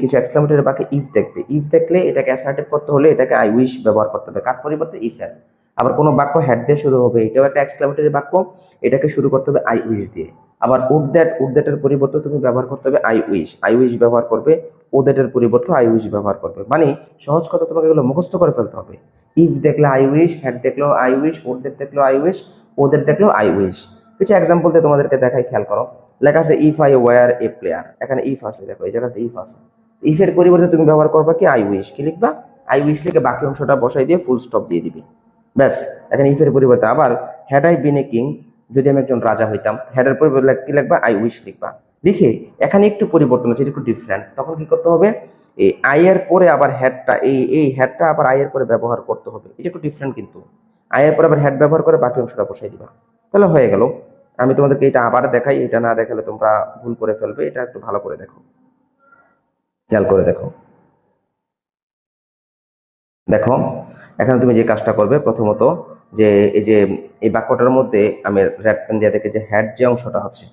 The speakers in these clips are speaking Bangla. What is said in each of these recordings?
কিছু এক্সক্লেমেটরি বাক্যে ইফ দেখবে, ইফ দেখলে এটাকে অ্যাসার্টিভ করতে হলে এটাকে আই উইশ ব্যবহার করতে হবে, কার পরিবর্তে ইফ এর। আবার কোনো বাক্য হ্যাড দিয়ে শুরু হবে, এটাও একটা এক্সক্লেমেটরি বাক্য, এটাকে শুরু করতে হবে আই উইশ দিয়ে। আবার উড দ্যাটের পরিবর্তে তুমি ব্যবহার করতে হবে আই উইশ ব্যবহার করবে, ও দ্যাটের পরিবর্তে আই উইশ ব্যবহার করবে। মানে সহজ কথা, তোমাকে এগুলো মুখস্থ করে ফেলতে হবে। ইফ দেখলে আই উইশ, হ্যাড দেখলেও আই উইশ, উড দ্যাট দেখলেও আই উইশ, ও দ্যাট দেখলেও আই উইশ। কিছু এক্সাম্পল দিয়ে তোমাদেরকে দেখাই, খেয়াল করো। লেখা আছে if I were a player, এখানে ইফ আছে, দেখো এই জায়গাতে ইফ আছে। ইফের পরিবর্তে তুমি ব্যবহার করবা কি আই উইশ, কি লিখবা আই উইশ লিখে বাকি অংশটা বসাই দিয়ে ফুল স্টপ দিয়ে দিবি, ব্যাস। এখানে ইফের পরিবর্তে আবার had I been a king, যদি আমি একজন রাজা হইতাম, হ্যাডের পরিবর্তে কি লিখবা আই উইশ লিখবা। লিখে এখানে একটু পরিবর্তন আছে, একটু ডিফারেন্ট, তখন কি করতে হবে, এই আই এর পরে আবার হ্যাডটা, এই হ্যাডটা আবার আই এর পরে ব্যবহার করতে হবে, এটা একটু ডিফারেন্ট কিন্তু। আই এর পরে আবার হ্যাড ব্যবহার করে বাকি অংশটা বসাই দিবা, তাহলে হয়ে গেল। আমি তোমাদেরকে এটা আবার দেখাই, এটা না দেখালে তোমরা ভুল করে ফেলবে, এটা একটু ভালো করে দেখো, খেয়াল করে দেখো। দেখো এখানে তুমি যে কাজটা করবে, প্রথমত যে এই বাক্যটার মধ্যে আমি রেড পেন দিয়ে দেখে যে হ্যাড যে অংশটা আছে,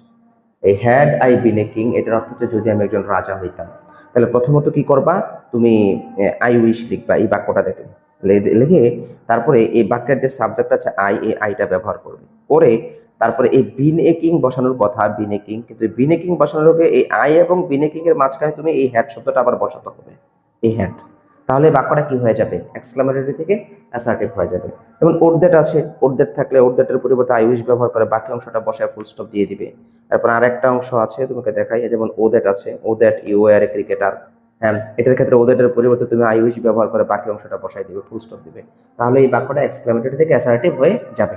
এই had I been a king, এটার অর্থ হচ্ছে যদি আমি একজন রাজা হইতাম। তাহলে প্রথমত কি করবা, তুমি আই উইশ লিখবা এই বাক্যটা দেখে, লিখে তারপরে এই বাক্যের যে সাবজেক্ট আছে আই, এই আইটা ব্যবহার করবে, করে তারপরে এই বিন এ কিং বসানোর কথা, বিন এ কিং, কিন্তু বিন এ কিং বসানোর আগে এই আই এবং বিন এ কিং এর মাঝখানে তুমি এই হ্যাড শব্দটা আবার বসাতে হবে, এই হ্যাড। তাহলে বাক্যটা কি হয়ে যাবে, এক্সক্লেমেটরি থেকে অ্যাসার্টিভ হয়ে যাবে। যেমন ওড দ্যাট আছে, ওড দ্যাট থাকলে ওড দ্যাটের পরিবর্তে আই উইশ ব্যবহার করে বাকি অংশটা বসায় ফুল স্টপ দিয়ে দিবে। তারপর আরেকটা অংশ আছে, তোমাকে দেখাই, যেমন ও দ্যাট আছে, ও that you are a cricketer, হ্যাঁ, এটার ক্ষেত্রে ও দ্যাটের পরিবর্তে তুমি আই উইশ ব্যবহার করে বাকি অংশটা বসাই দিবে, ফুল স্টপ দিবে। তাহলে এই বাক্যটা এক্সক্লেমেটরি থেকে অ্যাসার্টিভ হয়ে যাবে।